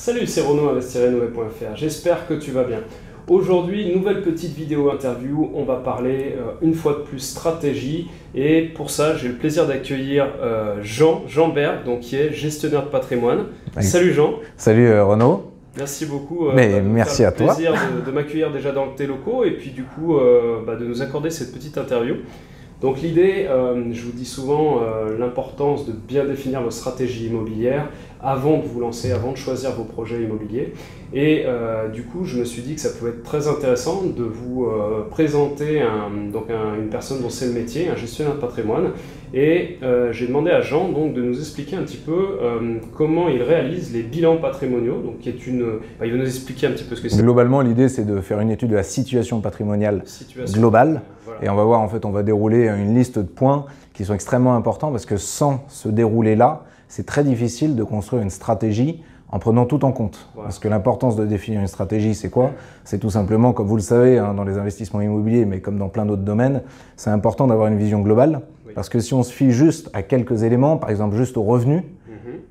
Salut, c'est Renaud, investir-rénover.fr. J'espère que tu vas bien. Aujourd'hui, nouvelle petite vidéo interview. On va parler une fois de plus stratégie. Et pour ça, j'ai le plaisir d'accueillir Jean Berg, donc, qui est gestionnaire de patrimoine. Oui. Salut Jean. Salut Renaud. Merci beaucoup. Merci à toi. Plaisir de m'accueillir déjà dans tes locaux et puis du coup de nous accorder cette petite interview. Donc l'idée, je vous dis souvent l'importance de bien définir votre stratégie immobilière avant de vous lancer, avant de choisir vos projets immobiliers. Et du coup, je me suis dit que ça pouvait être très intéressant de vous présenter une personne dont c'est le métier, un gestionnaire de patrimoine. Et j'ai demandé à Jean donc, de nous expliquer un petit peu comment il réalise les bilans patrimoniaux. Donc, il va nous expliquer un petit peu ce que c'est. Globalement, l'idée, c'est de faire une étude de la situation patrimoniale globale. Voilà. Et on va voir, en fait, on va dérouler une liste de points qui sont extrêmement importants parce que sans ce déroulé-là, c'est très difficile de construire une stratégie en prenant tout en compte. Voilà. Parce que l'importance de définir une stratégie, c'est quoi? C'est tout simplement, comme vous le savez, hein, dans les investissements immobiliers, mais comme dans plein d'autres domaines, c'est important d'avoir une vision globale. Oui. Parce que si on se fie juste à quelques éléments, par exemple juste aux revenus,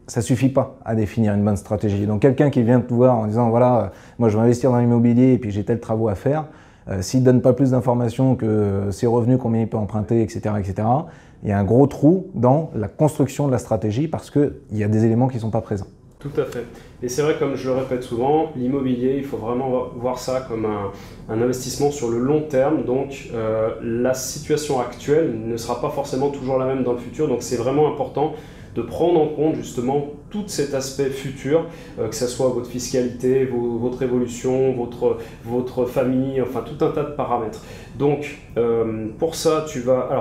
ça ne suffit pas à définir une bonne stratégie. Donc quelqu'un qui vient te voir en disant, voilà, moi je veux investir dans l'immobilier et puis j'ai tels travaux à faire, s'il ne donne pas plus d'informations que ses revenus, combien il peut emprunter, etc., il y a un gros trou dans la construction de la stratégie parce qu'il y a des éléments qui ne sont pas présents. Tout à fait. Et c'est vrai, comme je le répète souvent, l'immobilier, il faut vraiment voir ça comme un investissement sur le long terme. Donc, la situation actuelle ne sera pas forcément toujours la même dans le futur. Donc, c'est vraiment important de prendre en compte justement tout cet aspect futur, que ce soit votre fiscalité, votre évolution, votre famille, enfin tout un tas de paramètres. Donc pour ça,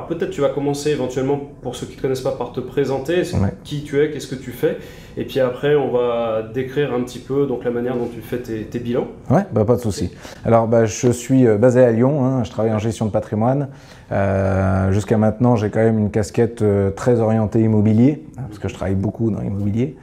peut-être tu vas commencer éventuellement, pour ceux qui ne connaissent pas, par te présenter, qui tu es, qu'est-ce que tu fais, et puis après on va décrire un petit peu donc, la manière dont tu fais tes bilans. Ouais, pas de souci. Alors je suis basé à Lyon, hein, je travaille en gestion de patrimoine. Jusqu'à maintenant, j'ai quand même une casquette très orientée immobilier, parce que je travaille beaucoup dans l'immobilier.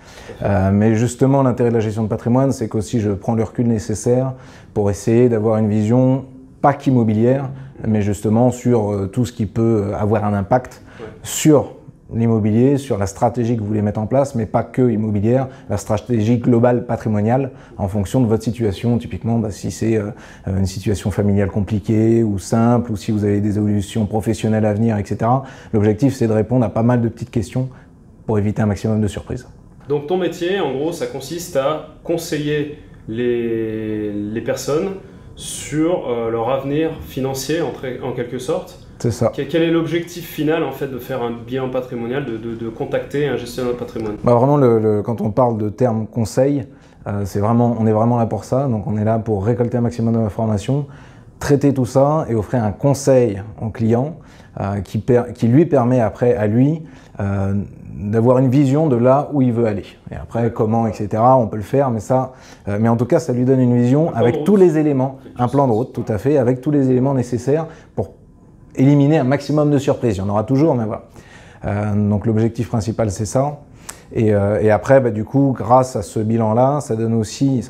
Mais justement, l'intérêt de la gestion de patrimoine, c'est qu'aussi je prends le recul nécessaire pour essayer d'avoir une vision pas qu'immobilière, mais justement sur tout ce qui peut avoir un impact sur l'immobilier, sur la stratégie que vous voulez mettre en place, mais pas que immobilière, la stratégie globale patrimoniale en fonction de votre situation. Typiquement, si c'est une situation familiale compliquée ou simple, ou si vous avez des évolutions professionnelles à venir, etc. L'objectif, c'est de répondre à pas mal de petites questions pour éviter un maximum de surprises. Donc ton métier, en gros, ça consiste à conseiller les personnes sur leur avenir financier, en quelque sorte. C'est ça. Quel est l'objectif final en fait de faire un bilan patrimonial, de contacter un gestionnaire de patrimoine? Vraiment, quand on parle de terme conseil, on est vraiment là pour ça. Donc on est là pour récolter un maximum d'informations, traiter tout ça et offrir un conseil au client qui lui permet après à lui d'avoir une vision de là où il veut aller. Et après, comment, etc., on peut le faire, mais en tout cas, ça lui donne une vision avec tous les éléments, un plan de route, tout à fait, avec tous les éléments nécessaires pour éliminer un maximum de surprises. Il y en aura toujours, mais voilà. Donc l'objectif principal, c'est ça. Et après, du coup, grâce à ce bilan-là, ça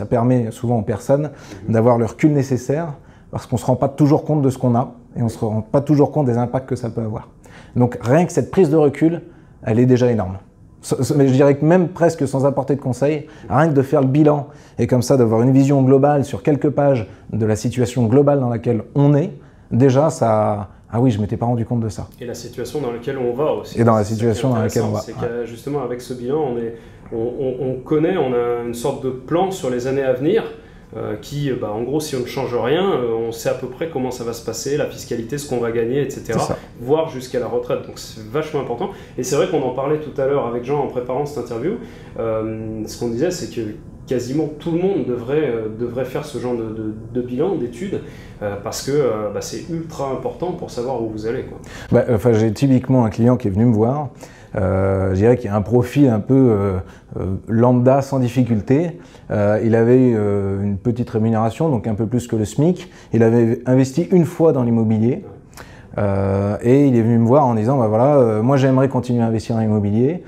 permet souvent aux personnes d'avoir le recul nécessaire parce qu'on ne se rend pas toujours compte de ce qu'on a et on ne se rend pas toujours compte des impacts que ça peut avoir. Donc rien que cette prise de recul, elle est déjà énorme. Mais je dirais que même presque sans apporter de conseils, rien que de faire le bilan et comme ça d'avoir une vision globale sur quelques pages de la situation globale dans laquelle on est, déjà ça... Ah oui, je ne m'étais pas rendu compte de ça. Et la situation dans laquelle on va aussi. Et dans la situation dans laquelle on va. C'est que justement avec ce bilan, on a une sorte de plan sur les années à venir qui, en gros, si on ne change rien, on sait à peu près comment ça va se passer, la fiscalité, ce qu'on va gagner, etc. Voire jusqu'à la retraite. Donc c'est vachement important. Et c'est vrai qu'on en parlait tout à l'heure avec Jean en préparant cette interview. Ce qu'on disait, c'est que quasiment tout le monde devrait faire ce genre de bilan, d'études, parce que c'est ultra important pour savoir où vous allez, quoi. J'ai typiquement un client qui est venu me voir, je dirais qu'il a un profil un peu lambda, sans difficulté. Il avait une petite rémunération, donc un peu plus que le SMIC. Il avait investi une fois dans l'immobilier. Et il est venu me voir en disant moi j'aimerais continuer à investir dans l'immobilier,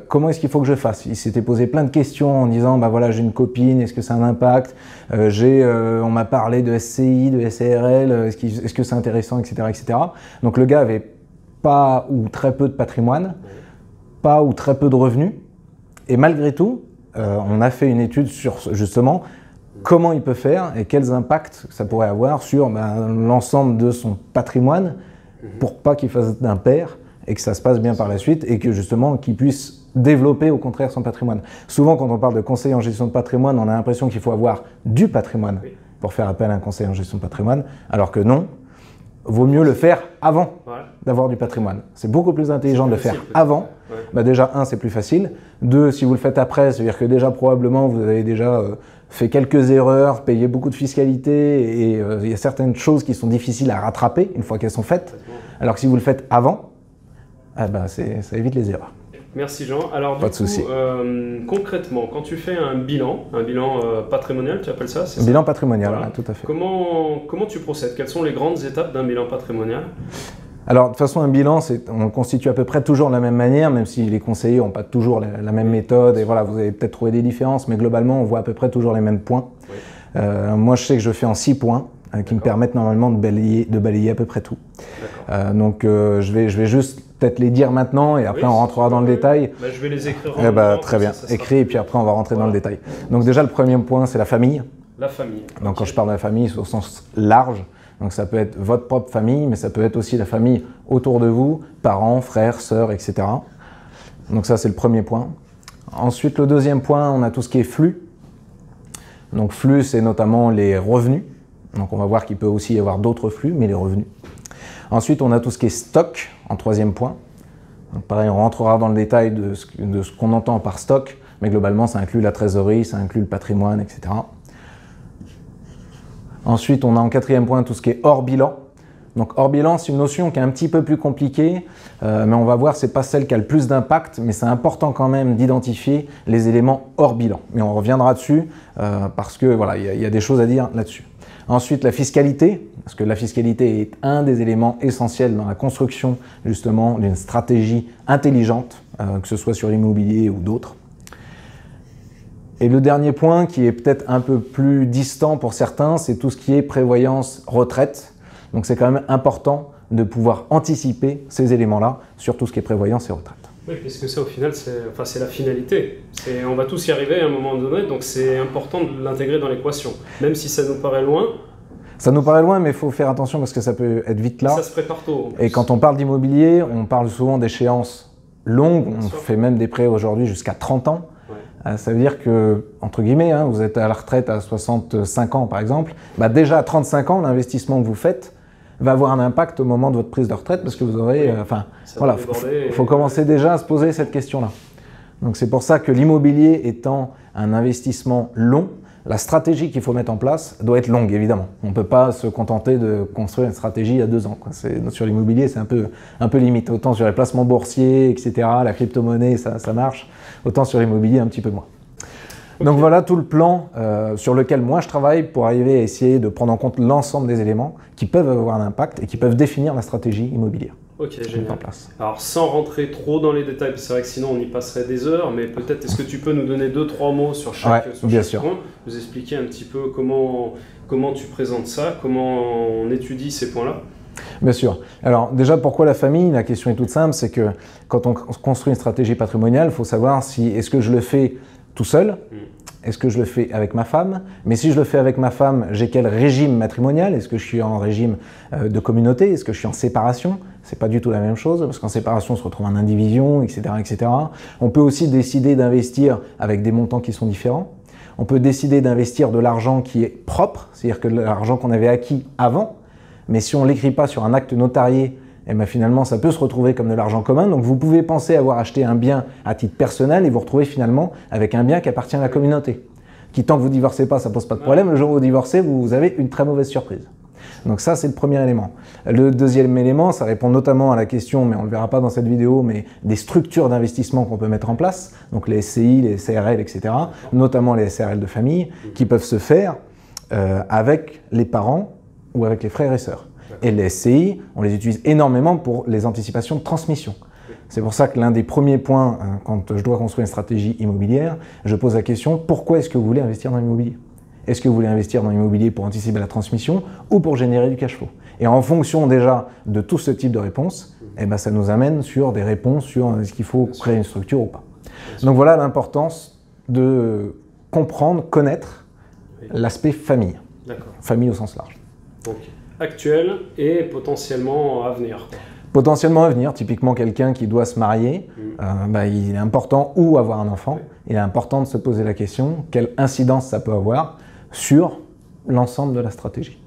comment est-ce qu'il faut que je fasse? Il s'était posé plein de questions en disant j'ai une copine, est-ce que ça a un impact, on m'a parlé de SCI, de SARL, est-ce que c'est intéressant, etc. Donc le gars avait pas ou très peu de patrimoine, pas ou très peu de revenus, et malgré tout on a fait une étude sur justement comment il peut faire et quels impacts ça pourrait avoir sur l'ensemble de son patrimoine pour pas qu'il fasse d'impair et que ça se passe bien par la suite et que justement qu'il puisse développer au contraire son patrimoine. Souvent quand on parle de conseiller en gestion de patrimoine, on a l'impression qu'il faut avoir du patrimoine pour faire appel à un conseiller en gestion de patrimoine, alors que non, vaut mieux le faire avant d'avoir du patrimoine. C'est beaucoup plus intelligent de le faire avant. Déjà, un, c'est plus facile. Deux, si vous le faites après, c'est-à-dire que déjà probablement vous avez déjà fait quelques erreurs, payé beaucoup de fiscalité et il y a certaines choses qui sont difficiles à rattraper une fois qu'elles sont faites. Alors que si vous le faites avant, ça évite les erreurs. Merci Jean. Alors du coup, concrètement, quand tu fais un bilan patrimonial, tu appelles ça, c'est ça ? Bilan patrimonial, voilà. Tout à fait. Comment tu procèdes ? Quelles sont les grandes étapes d'un bilan patrimonial ? Alors de toute façon, un bilan, on le constitue à peu près toujours de la même manière, même si les conseillers n'ont pas toujours la même méthode, et voilà, vous avez peut-être trouvé des différences, mais globalement, on voit à peu près toujours les mêmes points. Oui. Moi, je sais que je fais en 6 points, qui me permettent normalement de balayer à peu près tout. Donc je vais juste peut-être les dire maintenant et après on rentrera dans le détail. Je vais les écrire en même temps. Très bien, écrit et puis après on va rentrer dans le détail. Donc déjà le premier point c'est la famille. La famille. Donc quand je parle de la famille c'est au sens large. Donc ça peut être votre propre famille mais ça peut être aussi la famille autour de vous, parents, frères, sœurs, etc. Donc ça c'est le premier point. Ensuite le deuxième point on a tout ce qui est flux. Donc flux c'est notamment les revenus. Donc on va voir qu'il peut aussi y avoir d'autres flux, mais les revenus. Ensuite, on a tout ce qui est stock, en troisième point. Donc pareil, on rentrera dans le détail de ce qu'on entend par stock, mais globalement, ça inclut la trésorerie, ça inclut le patrimoine, etc. Ensuite, on a en quatrième point tout ce qui est hors bilan. Donc hors bilan, c'est une notion qui est un petit peu plus compliquée, mais on va voir, c'est pas celle qui a le plus d'impact, mais c'est important quand même d'identifier les éléments hors bilan. Mais on reviendra dessus, parce que voilà, il y a des choses à dire là-dessus. Ensuite, la fiscalité, parce que la fiscalité est un des éléments essentiels dans la construction justement d'une stratégie intelligente, que ce soit sur l'immobilier ou d'autres. Et le dernier point, qui est peut-être un peu plus distant pour certains, c'est tout ce qui est prévoyance retraite. Donc c'est quand même important de pouvoir anticiper ces éléments-là sur tout ce qui est prévoyance et retraite. Oui, puisque ça au final, c'est la finalité. On va tous y arriver à un moment donné, donc c'est important de l'intégrer dans l'équation. Même si ça nous paraît loin. Ça nous paraît loin, mais il faut faire attention parce que ça peut être vite là. Ça se prépare tôt. Et quand on parle d'immobilier, on parle souvent d'échéances longues. On fait même des prêts aujourd'hui jusqu'à 30 ans. Ouais. Ça veut dire que, entre guillemets, vous êtes à la retraite à 65 ans par exemple. Déjà à 35 ans, l'investissement que vous faites va avoir un impact au moment de votre prise de retraite parce que vous aurez... voilà, faut commencer déjà à se poser cette question-là. Donc c'est pour ça que l'immobilier étant un investissement long, la stratégie qu'il faut mettre en place doit être longue, évidemment. On ne peut pas se contenter de construire une stratégie à 2 ans. Sur l'immobilier, c'est un peu limite. Autant sur les placements boursiers, etc., la crypto-monnaie, ça marche. Autant sur l'immobilier, un petit peu moins. Okay. Donc voilà tout le plan sur lequel moi je travaille pour arriver à essayer de prendre en compte l'ensemble des éléments qui peuvent avoir un impact et qui peuvent définir la stratégie immobilière. Ok, génial. Alors sans rentrer trop dans les détails, c'est vrai que sinon on y passerait des heures, mais peut-être est-ce que tu peux nous donner 2-3 mots sur chaque point, nous expliquer un petit peu comment tu présentes ça, comment on étudie ces points-là? Bien sûr. Alors déjà, pourquoi la famille? La question est toute simple, c'est que quand on construit une stratégie patrimoniale, il faut savoir si est-ce que je le fais tout seul, est-ce que je le fais avec ma femme? Mais si je le fais avec ma femme, j'ai quel régime matrimonial? Est-ce que je suis en régime de communauté? Est-ce que je suis en séparation? C'est pas du tout la même chose, parce qu'en séparation, on se retrouve en indivision, etc., etc. On peut aussi décider d'investir avec des montants qui sont différents. On peut décider d'investir de l'argent qui est propre, c'est-à-dire que l'argent qu'on avait acquis avant, mais si on ne l'écrit pas sur un acte notarié, finalement, ça peut se retrouver comme de l'argent commun. Donc, vous pouvez penser avoir acheté un bien à titre personnel et vous retrouver finalement avec un bien qui appartient à la communauté. Qui, tant que vous ne divorcez pas, ça ne pose pas de problème. Le jour où vous divorcez, vous avez une très mauvaise surprise. Donc ça, c'est le premier élément. Le deuxième élément, ça répond notamment à la question, mais on ne le verra pas dans cette vidéo, mais des structures d'investissement qu'on peut mettre en place. Donc les SCI, les SARL, etc. Notamment les SARL de famille, qui peuvent se faire avec les parents ou avec les frères et sœurs. Et les SCI, on les utilise énormément pour les anticipations de transmission. C'est pour ça que l'un des premiers points, quand je dois construire une stratégie immobilière, je pose la question, pourquoi est-ce que vous voulez investir dans l'immobilier? Est-ce que vous voulez investir dans l'immobilier pour anticiper la transmission ou pour générer du cash flow? Et en fonction déjà de tout ce type de réponse, ça nous amène sur des réponses sur est-ce qu'il faut créer une structure ou pas. Donc voilà l'importance de comprendre, connaître l'aspect famille. D'accord. Famille au sens large. Donc, actuel et potentiellement à venir. Potentiellement à venir, typiquement quelqu'un qui doit se marier, il est important, ou avoir un enfant, il est important de se poser la question, quelle incidence ça peut avoir sur l'ensemble de la stratégie.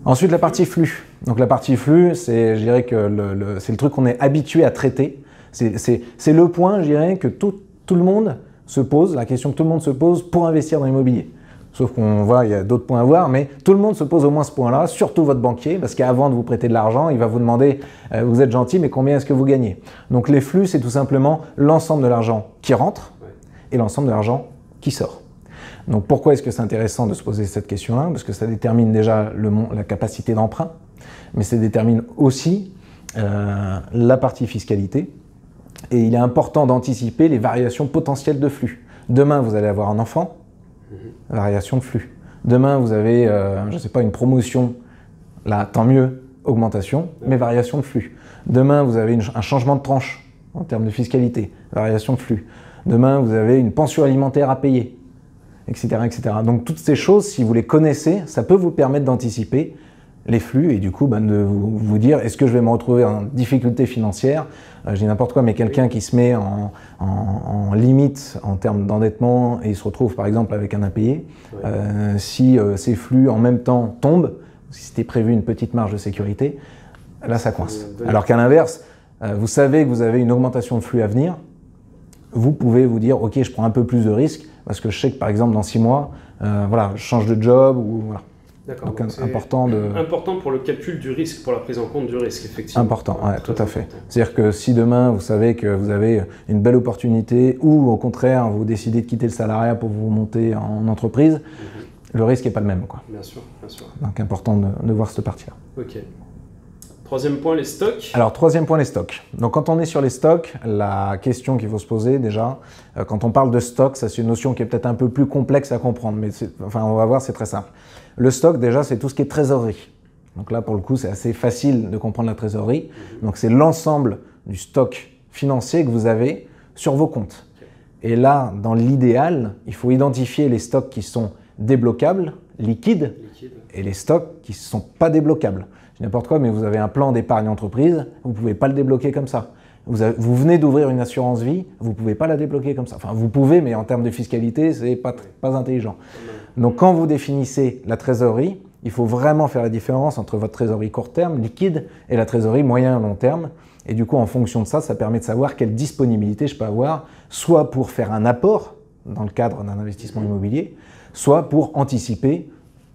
Ensuite, la partie flux. Donc la partie flux, je dirais que c'est le truc qu'on est habitué à traiter. C'est le point, je dirais, que tout le monde se pose, la question que tout le monde se pose pour investir dans l'immobilier. Sauf qu'on voit, il y a d'autres points à voir, mais tout le monde se pose au moins ce point-là, surtout votre banquier, parce qu'avant de vous prêter de l'argent, il va vous demander vous êtes gentil, mais combien est-ce que vous gagnez? Donc les flux, c'est tout simplement l'ensemble de l'argent qui rentre et l'ensemble de l'argent qui sort. Donc pourquoi est-ce que c'est intéressant de se poser cette question-là? Parce que ça détermine déjà la capacité d'emprunt, mais ça détermine aussi la partie fiscalité. Et il est important d'anticiper les variations potentielles de flux. Demain, vous allez avoir un enfant, variation de flux. Demain, vous avez, je ne sais pas, une promotion, là, tant mieux, augmentation, mais variation de flux. Demain, vous avez un changement de tranche en termes de fiscalité, variation de flux. Demain, vous avez une pension alimentaire à payer, etc., etc. Donc, toutes ces choses, si vous les connaissez, ça peut vous permettre d'anticiper les flux et du coup de vous dire est-ce que je vais me retrouver en difficulté financière, je dis n'importe quoi, mais quelqu'un qui se met en limite en termes d'endettement et il se retrouve par exemple avec un impayé, si ces flux en même temps tombent, si c'était prévu une petite marge de sécurité, là ça coince. Alors qu'à l'inverse, vous savez que vous avez une augmentation de flux à venir, vous pouvez vous dire ok, je prends un peu plus de risques parce que je sais que par exemple dans 6 mois, je change de job ou voilà. Donc important pour le calcul du risque, pour la prise en compte du risque, effectivement. Important, tout à fait. C'est-à-dire que si demain vous savez que vous avez une belle opportunité ou au contraire vous décidez de quitter le salariat pour vous monter en entreprise, le risque n'est pas le même, quoi. Bien sûr, bien sûr. Donc important de voir cette partie-là. Ok. Troisième point, les stocks. Alors, troisième point, les stocks. Donc, quand on est sur les stocks, la question qu'il faut se poser déjà, quand on parle de stock, ça c'est une notion qui est peut-être un peu plus complexe à comprendre, mais on va voir, c'est très simple. Le stock, déjà, c'est tout ce qui est trésorerie. Donc là, pour le coup, c'est assez facile de comprendre la trésorerie. Donc, c'est l'ensemble du stock financier que vous avez sur vos comptes. Et là, dans l'idéal, il faut identifier les stocks qui sont débloquables, liquides, et les stocks qui ne sont pas débloquables. N'importe quoi, mais vous avez un plan d'épargne entreprise, vous ne pouvez pas le débloquer comme ça. Vous venez d'ouvrir une assurance vie, vous ne pouvez pas la débloquer comme ça. Enfin, vous pouvez, mais en termes de fiscalité, ce n'est pas intelligent. Donc, quand vous définissez la trésorerie, il faut vraiment faire la différence entre votre trésorerie court terme, liquide, et la trésorerie moyen et long terme. Et du coup, en fonction de ça, ça permet de savoir quelle disponibilité je peux avoir, soit pour faire un apport dans le cadre d'un investissement immobilier, soit pour anticiper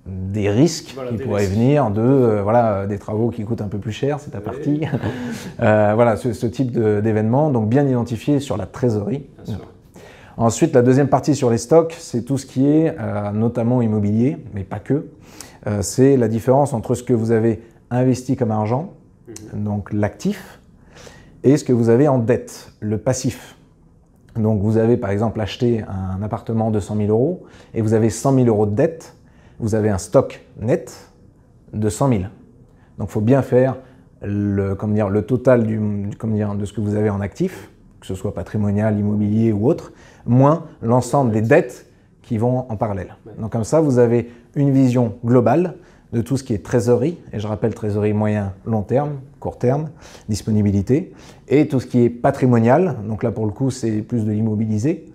des risques qui pourraient venir des travaux qui coûtent un peu plus cher, c'est ta partie. Voilà, ce type d'événement, donc bien identifié sur la trésorerie. Ensuite, la deuxième partie sur les stocks, c'est tout ce qui est notamment immobilier, mais pas que. C'est la différence entre ce que vous avez investi comme argent, donc l'actif, et ce que vous avez en dette, le passif. Donc vous avez par exemple acheté un appartement de 100 000 € et vous avez 100 000 € de dette. Vous avez un stock net de 100 000. Donc il faut bien faire le total de ce que vous avez en actif, que ce soit patrimonial, immobilier ou autre, moins l'ensemble des dettes qui vont en parallèle. Donc comme ça, vous avez une vision globale de tout ce qui est trésorerie, et je rappelle trésorerie moyen, long terme, court terme, disponibilité, et tout ce qui est patrimonial, donc là pour le coup c'est plus de l'immobilisé,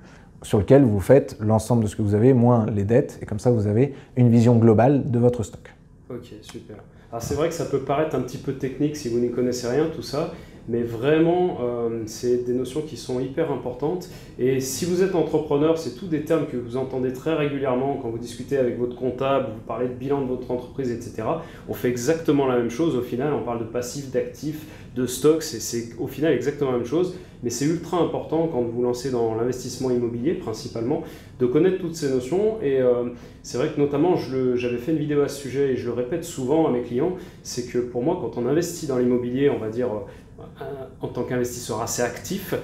sur lequel vous faites l'ensemble de ce que vous avez, moins les dettes, et comme ça vous avez une vision globale de votre stock. Ok, super. Alors c'est vrai que ça peut paraître un petit peu technique si vous n'y connaissez rien, tout ça, mais vraiment c'est des notions qui sont hyper importantes. Et si vous êtes entrepreneur, c'est tous des termes que vous entendez très régulièrement quand vous discutez avec votre comptable, vous parlez de bilan de votre entreprise, etc. On fait exactement la même chose au final, on parle de passif, d'actif, de stock, c'est au final exactement la même chose. Mais c'est ultra important quand vous lancez dans l'investissement immobilier principalement de connaître toutes ces notions. Et c'est vrai que notamment j'avais fait une vidéo à ce sujet et je le répète souvent à mes clients, c'est que pour moi quand on investit dans l'immobilier, on va dire en tant qu'investisseur assez actif,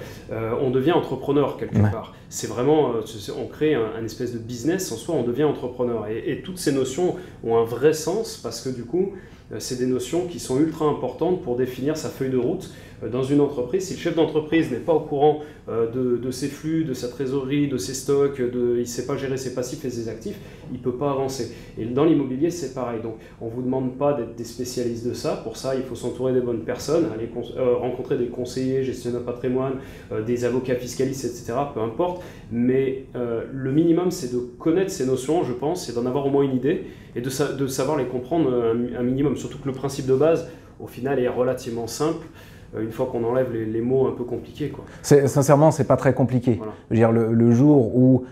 on devient entrepreneur quelque part. C'est vraiment, on crée un espèce de business en soi, on devient entrepreneur. Et toutes ces notions ont un vrai sens parce que du coup, c'est des notions qui sont ultra importantes pour définir sa feuille de route dans une entreprise, si le chef d'entreprise n'est pas au courant de ses flux, de sa trésorerie, de ses stocks, il ne sait pas gérer ses passifs et ses actifs, il ne peut pas avancer. Et dans l'immobilier, c'est pareil. Donc, on ne vous demande pas d'être des spécialistes de ça. Pour ça, il faut s'entourer des bonnes personnes, aller rencontrer des conseillers, gestionnaires de patrimoine, des avocats fiscalistes, etc. Peu importe. Mais le minimum, c'est de connaître ces notions, je pense, et d'en avoir au moins une idée, et de savoir les comprendre un minimum. Surtout que le principe de base, au final, est relativement simple. Une fois qu'on enlève les mots un peu compliqués, quoi. Sincèrement, c'est pas très compliqué. Voilà. Je veux dire, le jour où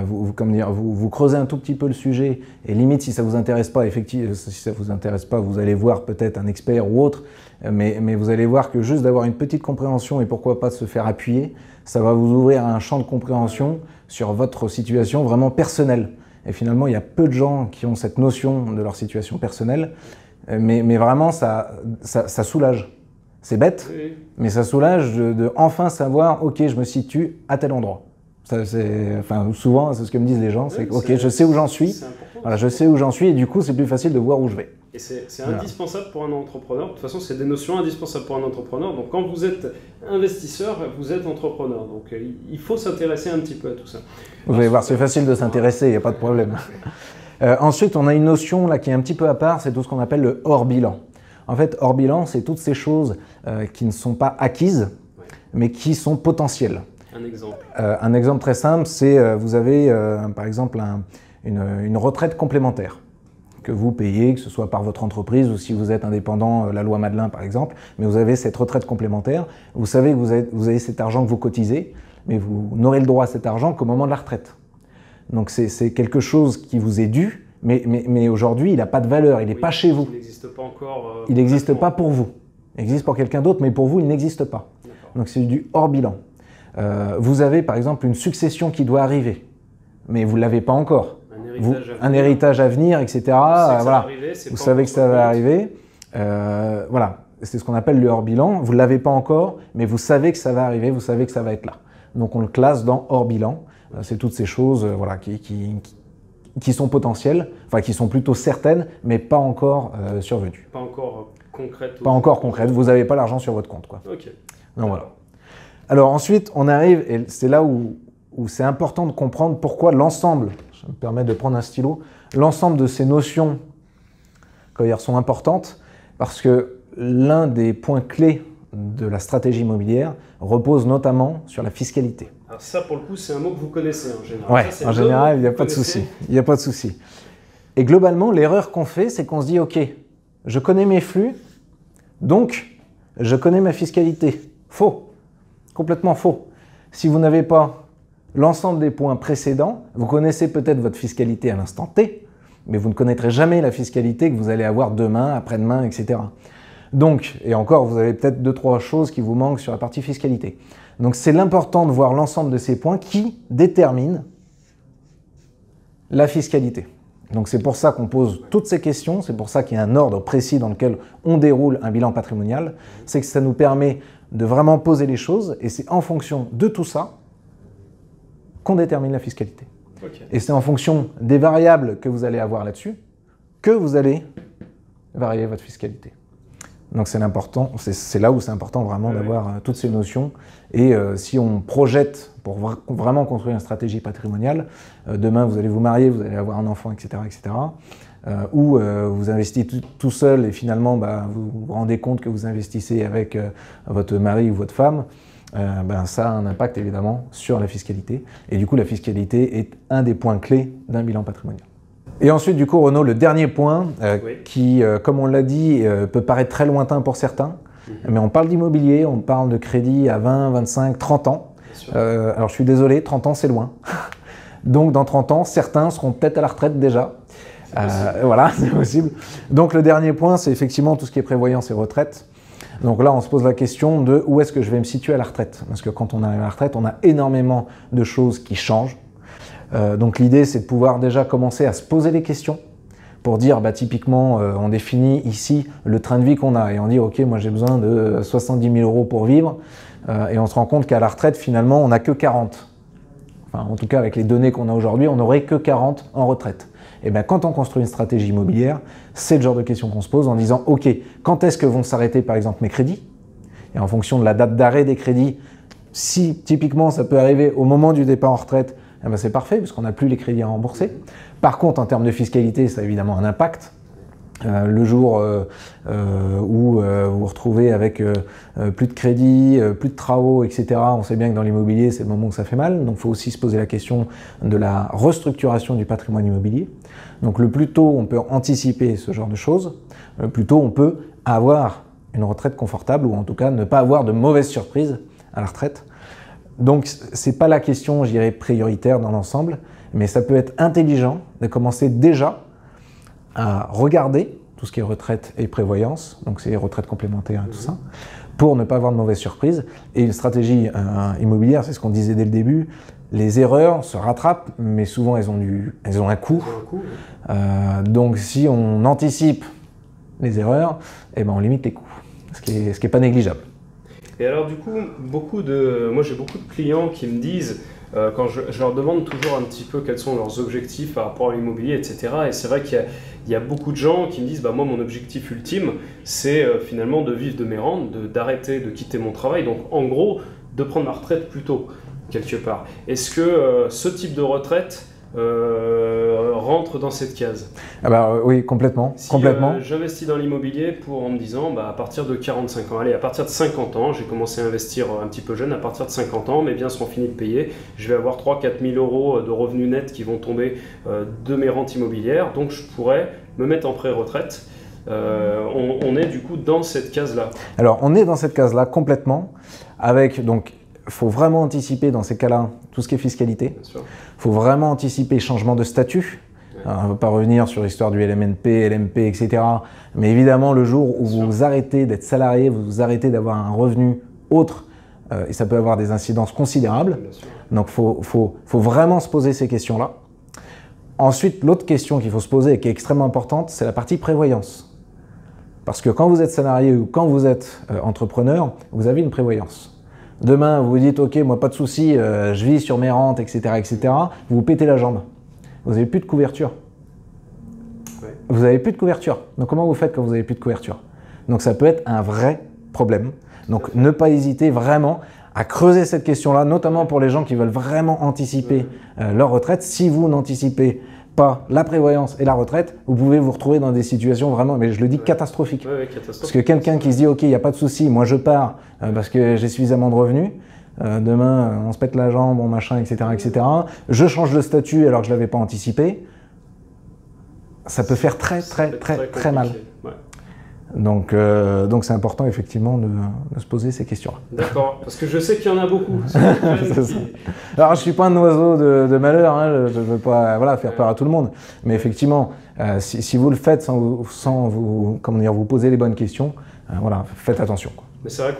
vous creusez un tout petit peu le sujet, et limite si ça vous intéresse pas, effectivement, si ça vous intéresse pas, vous allez voir peut-être un expert ou autre, mais vous allez voir que juste d'avoir une petite compréhension et pourquoi pas de se faire appuyer, ça va vous ouvrir un champ de compréhension sur votre situation vraiment personnelle. Et finalement, il y a peu de gens qui ont cette notion de leur situation personnelle, mais vraiment ça soulage. C'est bête, oui. Mais ça soulage de enfin savoir, ok, je me situe à tel endroit. Souvent, c'est ce que me disent les gens, c'est ok, je sais où j'en suis, voilà, je sais où j'en suis et du coup, c'est plus facile de voir où je vais. Et c'est indispensable pour un entrepreneur. De toute façon, c'est des notions indispensables pour un entrepreneur. Donc, quand vous êtes investisseur, vous êtes entrepreneur. Donc, il faut s'intéresser un petit peu à tout ça. Vous allez voir, c'est facile de s'intéresser, il n'y a pas de problème. Ensuite, on a une notion là qui est un petit peu à part, c'est tout ce qu'on appelle le hors bilan. En fait, hors bilan, c'est toutes ces choses qui ne sont pas acquises, mais qui sont potentielles. Un exemple. Un exemple très simple, c'est vous avez par exemple une retraite complémentaire que vous payez, que ce soit par votre entreprise ou si vous êtes indépendant, la loi Madelin par exemple, mais vous avez cette retraite complémentaire. Vous savez que vous avez cet argent que vous cotisez, mais vous n'aurez le droit à cet argent qu'au moment de la retraite. Donc c'est quelque chose qui vous est dû. Mais aujourd'hui, il n'a pas de valeur, il n'est pas chez vous. Il n'existe pas encore. Il n'existe pas pour vous. Il existe pour quelqu'un d'autre, mais pour vous, il n'existe pas. Donc c'est du hors bilan. Vous avez par exemple une succession qui doit arriver, mais vous ne l'avez pas encore. Un héritage à venir, etc. Voilà. Vous savez que ça va arriver. Voilà. C'est ce qu'on appelle le hors bilan. Vous ne l'avez pas encore, mais vous savez que ça va arriver, vous savez que ça va être là. Donc on le classe dans hors bilan. C'est toutes ces choses voilà, qui sont potentielles, enfin qui sont plutôt certaines, mais pas encore survenues. Pas encore concrètes. Pas encore concrètes, vous n'avez pas l'argent sur votre compte, quoi. Ok. Donc voilà. Alors ensuite, on arrive, et c'est là où c'est important de comprendre pourquoi l'ensemble, je me permets de prendre un stylo, l'ensemble de ces notions, quand elles sont importantes, parce que l'un des points clés de la stratégie immobilière repose notamment sur la fiscalité. Alors ça, pour le coup, c'est un mot que vous connaissez en général. Ouais, en général, il n'y a pas de souci. Il n'y a pas de souci. Et globalement, l'erreur qu'on fait, c'est qu'on se dit, ok, je connais mes flux, donc je connais ma fiscalité. Faux. Complètement faux. Si vous n'avez pas l'ensemble des points précédents, vous connaissez peut-être votre fiscalité à l'instant T, mais vous ne connaîtrez jamais la fiscalité que vous allez avoir demain, après-demain, etc. Donc, et encore, vous avez peut-être 2-3 choses qui vous manquent sur la partie fiscalité. Donc c'est l'important de voir l'ensemble de ces points qui déterminent la fiscalité. Donc c'est pour ça qu'on pose toutes ces questions, c'est pour ça qu'il y a un ordre précis dans lequel on déroule un bilan patrimonial, c'est que ça nous permet de vraiment poser les choses et c'est en fonction de tout ça qu'on détermine la fiscalité. Okay. Et c'est en fonction des variables que vous allez avoir là-dessus que vous allez varier votre fiscalité. Donc c'est là où c'est important vraiment d'avoir toutes ces notions. Et si on projette pour vraiment construire une stratégie patrimoniale, demain vous allez vous marier, vous allez avoir un enfant, etc. Ou vous investissez tout seul et finalement vous vous rendez compte que vous investissez avec votre mari ou votre femme, ça a un impact évidemment sur la fiscalité. Et du coup la fiscalité est un des points clés d'un bilan patrimonial. Et ensuite, du coup, Renaud, le dernier point qui, comme on l'a dit, peut paraître très lointain pour certains, mais on parle d'immobilier, on parle de crédit à 20, 25, 30 ans. Alors, je suis désolé, 30 ans, c'est loin. Donc, dans 30 ans, certains seront peut-être à la retraite déjà. Voilà, c'est possible. Donc, le dernier point, c'est effectivement tout ce qui est prévoyance et retraite. Donc là, on se pose la question de où est-ce que je vais me situer à la retraite. Parce que quand on arrive à la retraite, on a énormément de choses qui changent. Donc l'idée, c'est de pouvoir déjà commencer à se poser les questions pour dire, typiquement, on définit ici le train de vie qu'on a et on dit, ok, moi j'ai besoin de 70 000 € pour vivre et on se rend compte qu'à la retraite, finalement, on n'a que 40. Enfin, en tout cas, avec les données qu'on a aujourd'hui, on n'aurait que 40 en retraite. Et bien, quand on construit une stratégie immobilière, c'est le genre de questions qu'on se pose en disant, ok, quand est-ce que vont s'arrêter, par exemple, mes crédits? et en fonction de la date d'arrêt des crédits, si typiquement ça peut arriver au moment du départ en retraite, eh ben c'est parfait puisqu'on n'a plus les crédits à rembourser. Par contre, en termes de fiscalité, ça a évidemment un impact. Le jour où vous vous retrouvez avec plus de crédit, plus de travaux, etc., on sait bien que dans l'immobilier, c'est le moment où ça fait mal. Donc il faut aussi se poser la question de la restructuration du patrimoine immobilier. Donc le plus tôt on peut anticiper ce genre de choses, le plus tôt on peut avoir une retraite confortable ou en tout cas ne pas avoir de mauvaises surprises à la retraite. Donc ce n'est pas la question, je dirais, prioritaire dans l'ensemble, mais ça peut être intelligent de commencer déjà à regarder tout ce qui est retraite et prévoyance, donc c'est retraite complémentaire et tout ça, pour ne pas avoir de mauvaises surprises. Et une stratégie immobilière, c'est ce qu'on disait dès le début, les erreurs se rattrapent, mais souvent elles ont un coût. Donc si on anticipe les erreurs, eh ben on limite les coûts, ce qui est pas négligeable. Et alors du coup, moi j'ai beaucoup de clients qui me disent, quand je leur demande toujours un petit peu quels sont leurs objectifs par rapport à l'immobilier, etc. Et c'est vrai qu'il y a beaucoup de gens qui me disent, bah, moi mon objectif ultime, c'est finalement de vivre de mes rentes, d'arrêter, de quitter mon travail, donc en gros, de prendre ma retraite plus tôt, quelque part. Est-ce que ce type de retraite rentre dans cette case? Ah bah, oui, complètement. Si complètement. J'investis dans l'immobilier en me disant bah, à partir de 45 ans, allez, à partir de 50 ans, j'ai commencé à investir un petit peu jeune, à partir de 50 ans, mes biens seront finis de payer, je vais avoir 3-4 000 euros de revenus nets qui vont tomber de mes rentes immobilières, donc je pourrais me mettre en pré-retraite. On est du coup dans cette case-là. Alors on est dans cette case-là complètement, avec donc il faut vraiment anticiper dans ces cas-là tout ce qui est fiscalité. Il faut vraiment anticiper changement de statut. On ne va pas revenir sur l'histoire du LMNP, LMP, etc. Mais évidemment, le jour où vous arrêtez d'être salarié, vous arrêtez d'avoir un revenu autre, et ça peut avoir des incidences considérables. Donc, il faut vraiment se poser ces questions-là. Ensuite, l'autre question qu'il faut se poser et qui est extrêmement importante, c'est la partie prévoyance. Parce que quand vous êtes salarié ou quand vous êtes entrepreneur, vous avez une prévoyance. Demain, vous vous dites, ok, moi pas de souci, je vis sur mes rentes, etc., etc. Vous vous pétez la jambe. Vous n'avez plus de couverture. Ouais. Vous n'avez plus de couverture. Donc comment vous faites quand vous n'avez plus de couverture? Donc ça peut être un vrai problème. Donc ne pas hésiter vraiment à creuser cette question-là, notamment pour les gens qui veulent vraiment anticiper leur retraite. Si vous n'anticipez pas la prévoyance et la retraite, vous pouvez vous retrouver dans des situations vraiment, mais je le dis, catastrophiques. Catastrophique. Parce que quelqu'un qui se dit, ok, il n'y a pas de souci, moi je pars parce que j'ai suffisamment de revenus, demain on se pète la jambe, bon machin, etc., etc. Je change de statut alors que je ne l'avais pas anticipé. Ça peut faire très mal. Ouais. Donc c'est important effectivement de se poser ces questions-là. D'accord, parce que je sais qu'il y en a beaucoup. Alors je ne suis pas un oiseau de malheur, hein, je ne veux pas faire peur à tout le monde, mais effectivement, si vous le faites sans vous poser les bonnes questions, faites attention. Mais c'est vrai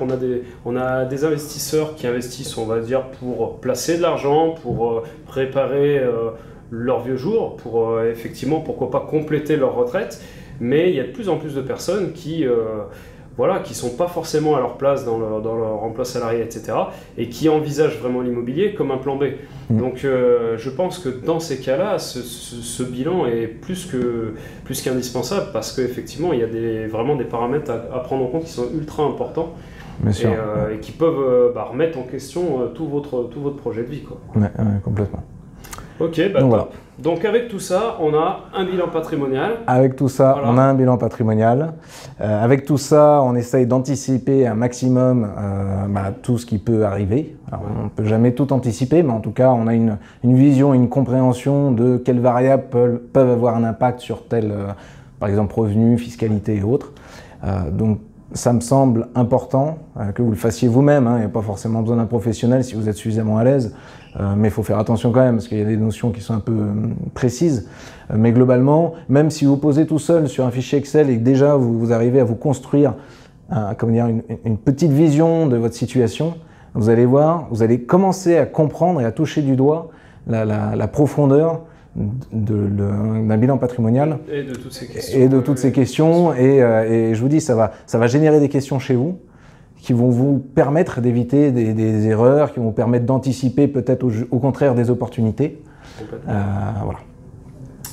qu'on a des investisseurs qui investissent, on va dire, pour placer de l'argent, pour préparer leur vieux jour, pour effectivement, pourquoi pas compléter leur retraite. Mais il y a de plus en plus de personnes qui sont pas forcément à leur place dans leur emploi salarié, etc. et qui envisagent vraiment l'immobilier comme un plan B. Donc je pense que dans ces cas-là, ce bilan est plus qu'indispensable parce qu'effectivement, il y a vraiment des paramètres à prendre en compte qui sont ultra importants. Et qui peuvent remettre en question tout votre projet de vie, quoi. Ouais, complètement. Ok, donc voilà. Donc avec tout ça, on a un bilan patrimonial. Avec tout ça, on a un bilan patrimonial. Avec tout ça, on essaye d'anticiper un maximum tout ce qui peut arriver. Alors, on ne peut jamais tout anticiper, mais en tout cas, on a une vision, une compréhension de quelles variables peuvent avoir un impact sur tel, par exemple, revenu, fiscalité et autres. Donc, ça me semble important que vous le fassiez vous-même. Il n'y a pas forcément besoin d'un professionnel si vous êtes suffisamment à l'aise. Mais il faut faire attention quand même parce qu'il y a des notions qui sont un peu précises. Mais globalement, même si vous posez tout seul sur un fichier Excel et que déjà vous arrivez à vous construire une petite vision de votre situation, vous allez voir, vous allez commencer à comprendre et à toucher du doigt la profondeur d'un bilan patrimonial et de toutes ces questions. Et je vous dis, ça va générer des questions chez vous qui vont vous permettre d'éviter des erreurs, qui vont vous permettre d'anticiper peut-être au contraire des opportunités. Voilà.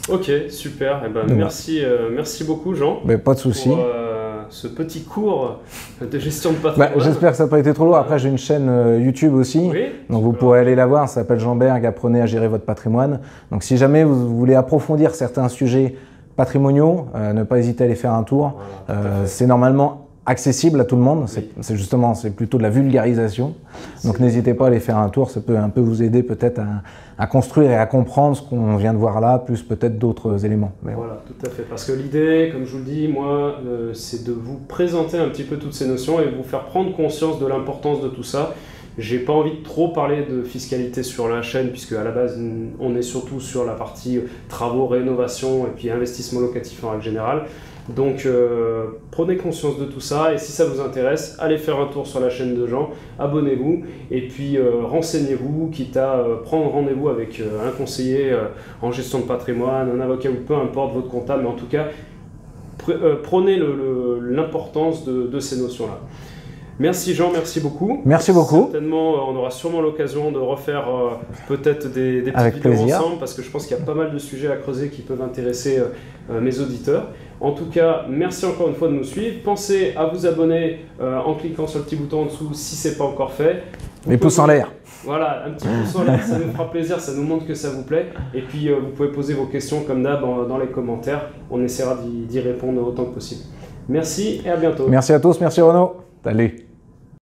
Ok, super. Eh ben, merci beaucoup Jean. Pas de souci. ce petit cours de gestion de patrimoine. J'espère que ça n'a pas été trop lourd. Après, j'ai une chaîne YouTube aussi, Oui, donc vous pourrez aller la voir. Ça s'appelle Jean Berg, apprenez à gérer votre patrimoine. Donc si jamais vous voulez approfondir certains sujets patrimoniaux, ne pas hésiter à aller faire un tour. Voilà, c'est normalement accessible à tout le monde, Oui. c'est plutôt de la vulgarisation. Donc n'hésitez pas à aller faire un tour, ça peut un peu vous aider peut-être à construire et à comprendre ce qu'on vient de voir là, plus peut-être d'autres éléments. Mais voilà, tout à fait. Parce que l'idée, comme je vous le dis, moi, c'est de vous présenter un petit peu toutes ces notions et vous faire prendre conscience de l'importance de tout ça. J'ai pas envie de trop parler de fiscalité sur la chaîne, puisque à la base, on est surtout sur la partie travaux, rénovation et puis investissement locatif en règle générale. Donc prenez conscience de tout ça et si ça vous intéresse, allez faire un tour sur la chaîne de Jean, abonnez-vous et puis renseignez-vous, quitte à prendre rendez-vous avec un conseiller en gestion de patrimoine, un avocat ou peu importe votre comptable, mais en tout cas prenez l'importance de ces notions-là. Merci Jean, merci beaucoup. Merci beaucoup. Certainement, on aura sûrement l'occasion de refaire peut-être des petites Avec vidéos plaisir. ensemble parce que je pense qu'il y a pas mal de sujets à creuser qui peuvent intéresser mes auditeurs. En tout cas, merci encore une fois de nous suivre. Pensez à vous abonner en cliquant sur le petit bouton en dessous si ce n'est pas encore fait. Les pouces en l'air. Voilà, un petit pouce en l'air, ça nous fera plaisir, ça nous montre que ça vous plaît. Et puis, vous pouvez poser vos questions comme d'hab dans les commentaires. On essaiera d'y répondre autant que possible. Merci et à bientôt. Merci à tous, merci Renaud. Salut.